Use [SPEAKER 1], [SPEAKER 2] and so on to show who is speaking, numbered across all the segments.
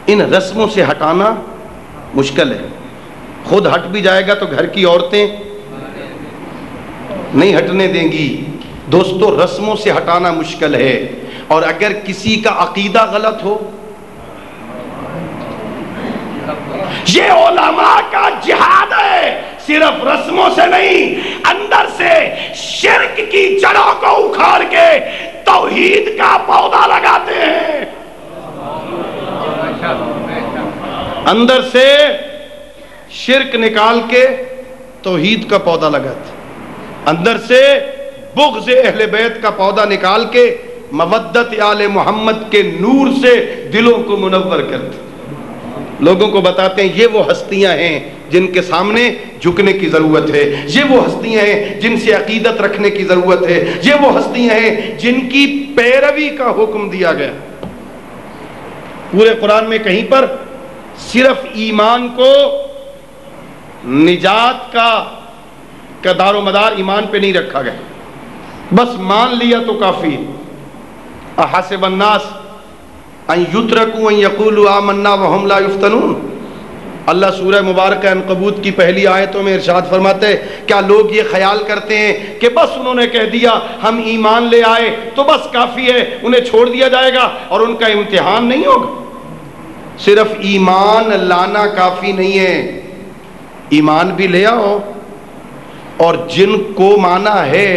[SPEAKER 1] ان رسموں سے ہٹانا مشکل ہے. خود ہٹ بھی جائے گا تو گھر کی عورتیں نہیں ہٹنے دیں گی. دوستو رسموں سے ہٹانا مشکل ہے، اور اگر کسی کا عقیدہ غلط ہو، یہ علماء کا جہاد ہے، صرف رسموں سے نہیں، اندر سے شرک کی جڑوں کو اکھاڑ کے توحید کا پودا لگاتے ہیں. اندر سے شرک نکال کے توحید کا پودا لگاتے ہیں، اندر سے بغض اہل بیت کا پودا نکال کے مودت آل محمد کے نور سے دلوں کو منور کرتے ہیں. لوگوں کو بتاتے ہیں یہ وہ ہستیاں ہیں جن کے سامنے جھکنے کی ضرورت ہے، یہ وہ ہستیاں ہیں جن سے عقیدت رکھنے کی ضرورت ہے، یہ وہ ہستیاں ہیں جن کی پیروی کا حکم دیا گیا. پورے قرآن میں کہیں پر صرف ایمان کو، نجات کا دار و مدار ایمان پہ نہیں رکھا گیا، بس مان لیا تو کافی. احسب الناس ان یترکوا ان یقولوا آمنا وہم لا یفتنون. اللہ سورہ مبارکہ عنکبوت کی پہلی آیتوں میں ارشاد فرماتے ہیں کیا لوگ یہ خیال کرتے ہیں کہ بس انہوں نے کہہ دیا ہم ایمان لے آئے تو بس کافی ہے، انہیں چھوڑ دیا جائے گا اور ان کا امتحان نہیں ہوگا؟ صرف ایمان لانا کافی نہیں ہے، ایمان بھی لے آؤ اور جن کو مانا ہے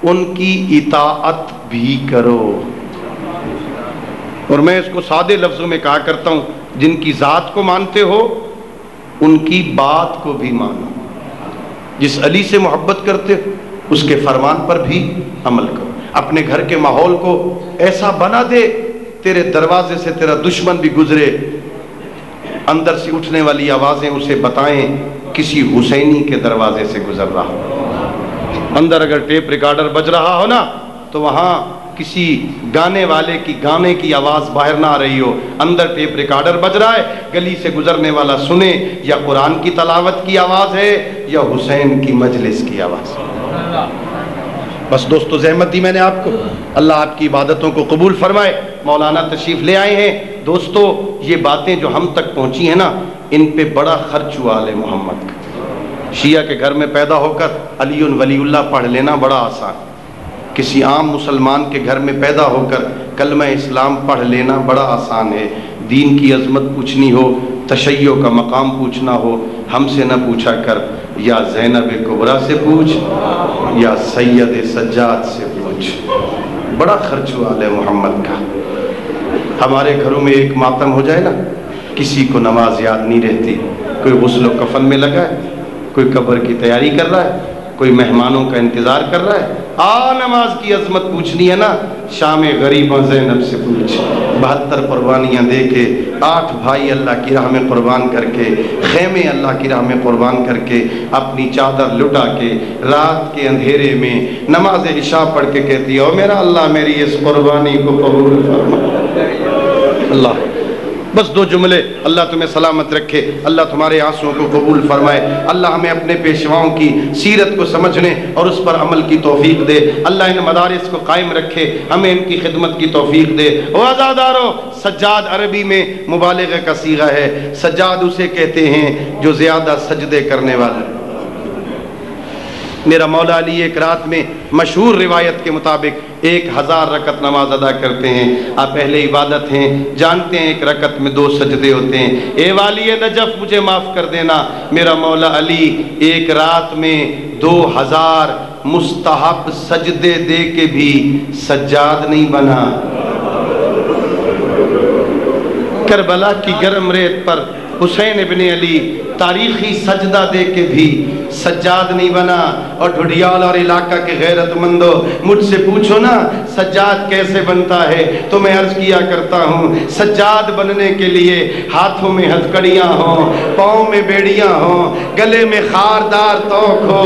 [SPEAKER 1] ان کی اطاعت بھی کرو. اور میں اس کو سادے لفظوں میں کہا کرتا ہوں، جن کی ذات کو مانتے ہو ان کی بات کو بھی مانو. جس علی سے محبت کرتے ہو اس کے فرمان پر بھی عمل کرو. اپنے گھر کے ماحول کو ایسا بنا دے تیرے دروازے سے تیرا دشمن بھی گزرے، اندر سے اٹھنے والی آوازیں اسے بتائیں کسی حسینی کے دروازے سے گزر رہا ہو. اندر اگر ٹیپ ریکارڈر بج رہا ہو نا تو وہاں کسی گانے والے کی گانے کی آواز باہر نہ آ رہی ہو، اندر ٹیپ ریکارڈر بج رہا ہے، گلی سے گزرنے والا سنے یا قرآن کی تلاوت کی آواز ہے یا حسین کی مجلس کی آواز. بس دوستو زحمت دی میں نے آپ کو، اللہ آپ کی عبادتوں کو قبول فرمائے. مولانا تشریف لے آئے ہیں. دوستو یہ باتیں جو ہم تک پہنچی ہیں نا، ان پہ بڑا خرچ ہوا آل محمد کا. شیعہ کے گھر میں پیدا ہو کر علی ولی اللہ پڑھ لینا بڑا آسان، کسی عام مسلمان کے گھر میں پیدا ہو کر کلمہ اسلام پڑھ لینا بڑا آسان ہے. دین کی عظمت پوچھنی ہو، تشیع کا مقام پوچھنا ہو، ہم سے نہ پوچھا کر، یا زینب کبریٰ سے پوچھ یا سید سجاد سے پوچھ. بڑا خرچ ہوا آل محمد کا. ہمارے گھروں میں ایک ماتم ہو جائے نا، کسی کو نماز یاد نہیں رہتی، کوئی غسل و کفن میں لگا ہے، کوئی قبر کی تیاری کر رہا ہے، کوئی مہمانوں کا انتظار کر رہا ہے. نماز کی عظمت پوچھنی ہے نا، شام غریباں زینب سے پوچھ. 72 قربانیاں دے کے، 8 بھائی اللہ کی راہ میں قربان کر کے، خیمے اللہ کی راہ میں قربان کر کے، اپنی چادر لٹا کے رات کے اندھیرے میں نماز عشاء پڑھ کے کہتی ہے او میرا اللہ میری اس قربانی کو قبول فرما. اللہ بس 2 جملے، اللہ تمہیں سلامت رکھے، اللہ تمہارے آنسوؤں کو قبول فرمائے، اللہ ہمیں اپنے پیشواؤں کی سیرت کو سمجھنے اور اس پر عمل کی توفیق دے، اللہ ان مدارس کو قائم رکھے، ہمیں ان کی خدمت کی توفیق دے. عزادارو، سجاد عربی میں مبالغہ کا صیغہ ہے. سجاد اسے کہتے ہیں جو زیادہ سجدے کرنے والا. میرا مولا علی ایک رات میں مشہور روایت کے مطابق 1000 رکعت نماز ادا کرتے ہیں. آپ اہل عبادت ہیں، جانتے ہیں ایک رکعت میں 2 سجدے ہوتے ہیں. اے والی نجف مجھے معاف کر دینا، میرا مولا علی ایک رات میں 2000 مستحب سجدے دے کے بھی سجاد نہیں بنا. کربلا کی گرم ریت پر حسین ابن علی تاریخی سجدہ دے کے بھی سجاد نہیں بنا. اور ڈھڈیال اور علاقہ کے غیرت مندو مجھ سے پوچھو نا سجاد کیسے بنتا ہے تو میں عرض کیا کرتا ہوں سجاد بننے کے لیے ہاتھوں میں ہتھکڑیاں ہوں، پاؤں میں بیڑیاں ہوں، گلے میں خاردار توق ہو،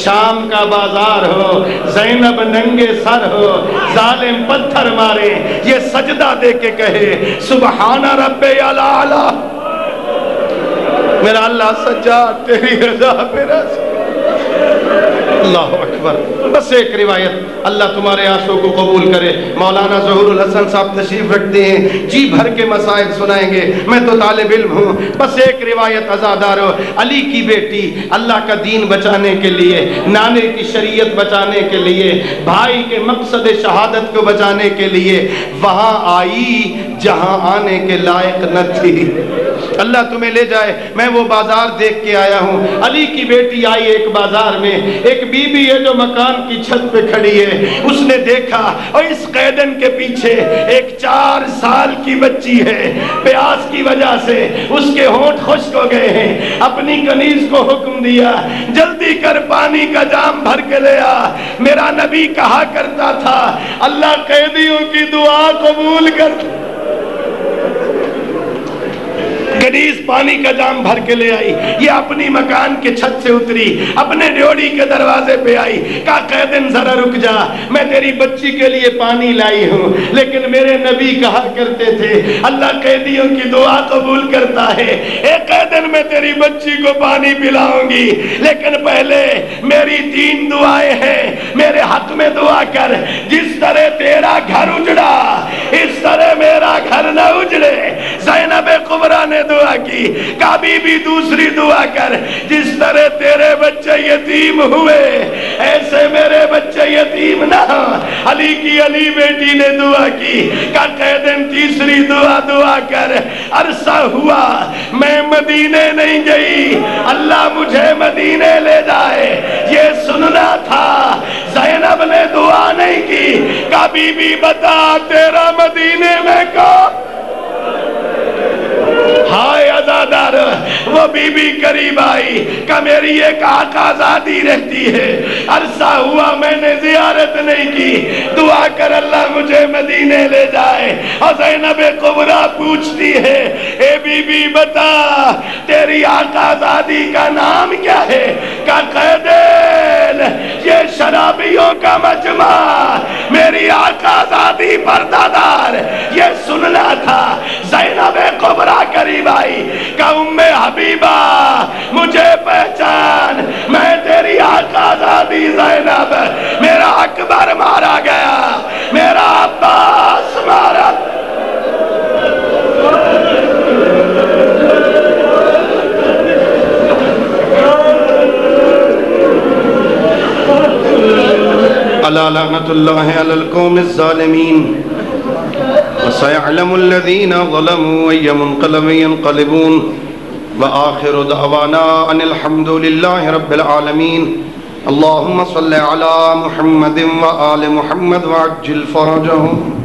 [SPEAKER 1] شام کا بازار ہو، زینب ننگے سر ہو، ظالم پتھر مارے، یہ سجدہ دے کے کہے سبحان رب الاعلی. میرا اللہ سجاد تیری رضا پہ راضی. اللہ اکبر. بس ایک روایت، اللہ تمہارے آنسوں کو قبول کرے. مولانا ظہور الحسن صاحب تشریف رکھتے ہیں، جی بھر کے مسائل سنائیں گے. میں تو طالب علم ہوں. بس ایک روایت عزادارو، علی کی بیٹی اللہ کا دین بچانے کے لیے، نانے کی شریعت بچانے کے لیے، بھائی کے مقصد شہادت کو بچانے کے لیے وہاں آئی جہاں آنے کے لائق نہ تھی. اللہ تمہیں لے جائے. میں وہ بازار دیکھ کے آیا ہوں. علی کی بیٹی آئی ایک بازار میں، ایک بی بی ہے جو مکان کی چھت پہ کھڑی ہے. اس نے دیکھا اور اس قیدن کے پیچھے ایک 4 سال کی بچی ہے. پیاس کی وجہ سے اس کے ہونٹ خشک ہو گئے ہیں. اپنی کنیز کو حکم دیا، جلدی کر پانی کا جام بھر کے لے آ. میرا نبی کہا کرتا تھا اللہ قیدیوں کی دعا قبول کر. کنیز پانی کا جام بھر کے لے آئی. یہ اپنی مکان کے چھت سے اتری، اپنے ڈیوڑی کے دروازے پہ آئی. کہا قیدن ذرا رک جا، میں تیری بچی کے لیے پانی لائی ہوں. لیکن میرے نبی کہا کرتے تھے اللہ قیدیوں کی دعا قبول کرتا ہے. اے قیدن میں تیری بچی کو پانی پلاؤں گی، لیکن پہلے میری 3 دعائیں ہیں. میرے حق میں دعا کر، جس طرح تیرا گھر اجڑا اس طرح میرا گھر نہ اجڑے. زینب کبریٰ نے دعا کی. کبھی بھی دوسری دعا کر، جس طرح تیرے بچے یتیم ہوئے ایسے میرے بچے یتیم نہ. علی کی علی بیٹی نے دعا کی. کہ قیدن تیسری دعا کر، عرصہ ہوا میں مدینے نہیں گئی، اللہ مجھے مدینے لے جائے. یہ سننا تھا. زینب نے دعا نہیں کی. کبھی بھی بتا تیرا مدینے میں کون. ہائے عزادار، وہ بی بی قریب آئی کہ میری ایک آقا زادی رہتی ہے، عرصہ ہوا میں نے زیارت نہیں کی، دعا کر اللہ مجھے مدینے لے جائے. اور زینب کبریٰ پوچھتی ہے اے بی بی بتا تیری آقا زادی کا نام کیا ہے؟ کہ قیدن یہ شرابیوں کا مجمع، میری آقا زادی پردہ دار. یہ سننا تھا. زینب کبریٰ قریب آئی کہ ام حبیبہ مجھے پہچان، میں تیری آقا زادی زینب. میرا اکبر مارا گیا، میرا عباس مارا. الا لعنت اللہ علی القوم الظالمین وسيعلم الذين ظلموا أي منقلب ينقلبون وآخر دعوانا أن الحمد لله رب العالمين. اللهم صل على محمد وآل محمد وعجل فرجهم.